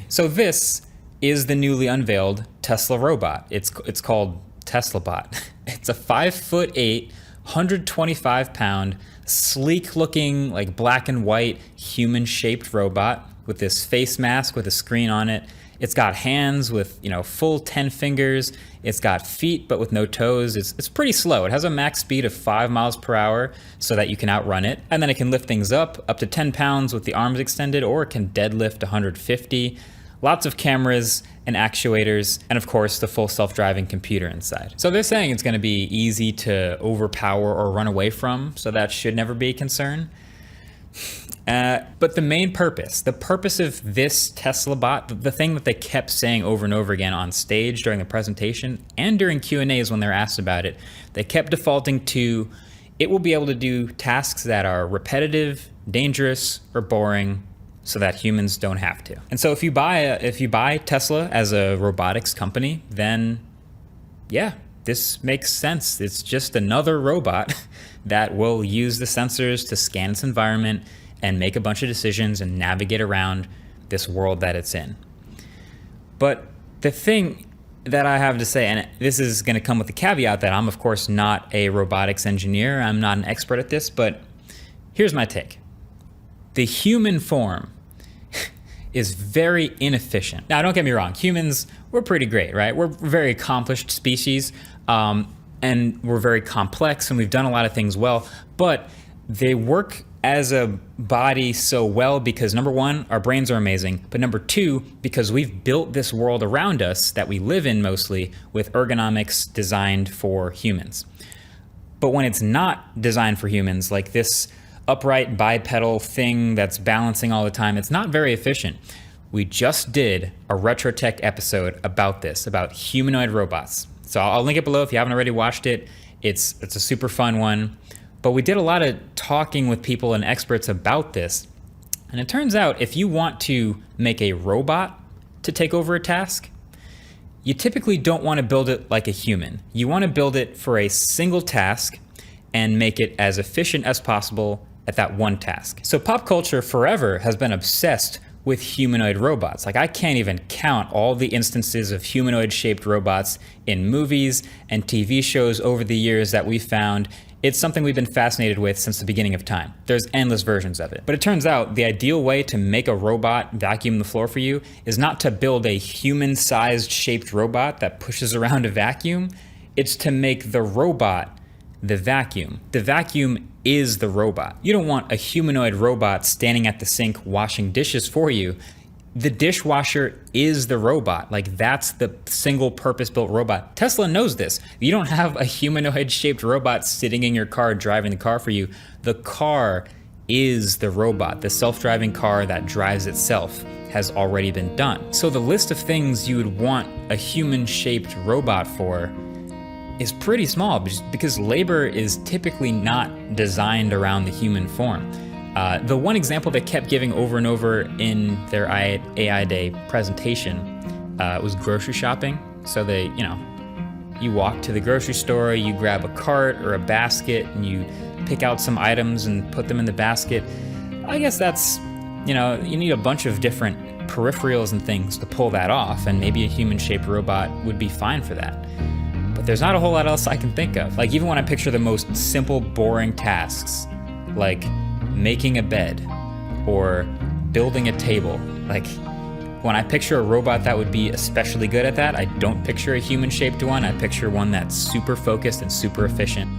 So this is the newly unveiled Tesla robot. It's called Tesla Bot. It's a 5'8", 125-pound, sleek-looking, like black and white, human-shaped robot with this face mask with a screen on it. It's got hands with, full 10 fingers. It's got feet, but with no toes. It's pretty slow. It has a max speed of 5 miles per hour so that you can outrun it. And then it can lift things up to 10 pounds with the arms extended, or it can deadlift 150. Lots of cameras and actuators, and of course the full self-driving computer inside. So they're saying it's gonna be easy to overpower or run away from, so that should never be a concern. But the main purpose, the purpose of this Tesla bot, the thing that they kept saying over and over again on stage during the presentation and during Q&As when they were asked about it, they kept defaulting to, it will be able to do tasks that are repetitive, dangerous, or boring, so that humans don't have to. And so if you buy Tesla as a robotics company, then yeah, this makes sense. It's just another robot that will use the sensors to scan its environment and make a bunch of decisions and navigate around this world that it's in. But the thing that I have to say, and this is going to come with the caveat that I'm of course not a robotics engineer, I'm not an expert at this, but here's my take. The human form is very inefficient. Now, don't get me wrong, humans, we're pretty great, right? We're a very accomplished species, and we're very complex, and we've done a lot of things well, but they work as a body so well because number one, our brains are amazing, but number two, because we've built this world around us that we live in mostly with ergonomics designed for humans. But when it's not designed for humans, like this upright bipedal thing that's balancing all the time, it's not very efficient. We just did a RetroTech episode about this, about humanoid robots. So I'll link it below if you haven't already watched it. It's a super fun one. But we did a lot of talking with people and experts about this. And it turns out if you want to make a robot to take over a task, you typically don't want to build it like a human. You want to build it for a single task and make it as efficient as possible at that one task. So pop culture forever has been obsessed with humanoid robots. Like I can't even count all the instances of humanoid shaped robots in movies and TV shows over the years that we found. It's something we've been fascinated with since the beginning of time. There's endless versions of it. But it turns out the ideal way to make a robot vacuum the floor for you is not to build a human-sized shaped robot that pushes around a vacuum. It's to make the robot the vacuum. The vacuum is the robot. You don't want a humanoid robot standing at the sink washing dishes for you. The dishwasher is the robot. Like that's the single purpose-built robot. Tesla knows this. You don't have a humanoid-shaped robot sitting in your car driving the car for you. The car is the robot. The self-driving car that drives itself has already been done. So the list of things you would want a human-shaped robot for is pretty small because labor is typically not designed around the human form. The one example they kept giving over and over in their AI Day presentation was grocery shopping. So you walk to the grocery store, you grab a cart or a basket, and you pick out some items and put them in the basket. I guess that's, you need a bunch of different peripherals and things to pull that off, and maybe a human-shaped robot would be fine for that. But there's not a whole lot else I can think of. Like even when I picture the most simple, boring tasks, like making a bed or building a table, like when I picture a robot that would be especially good at that, I don't picture a human-shaped one. I picture one that's super focused and super efficient.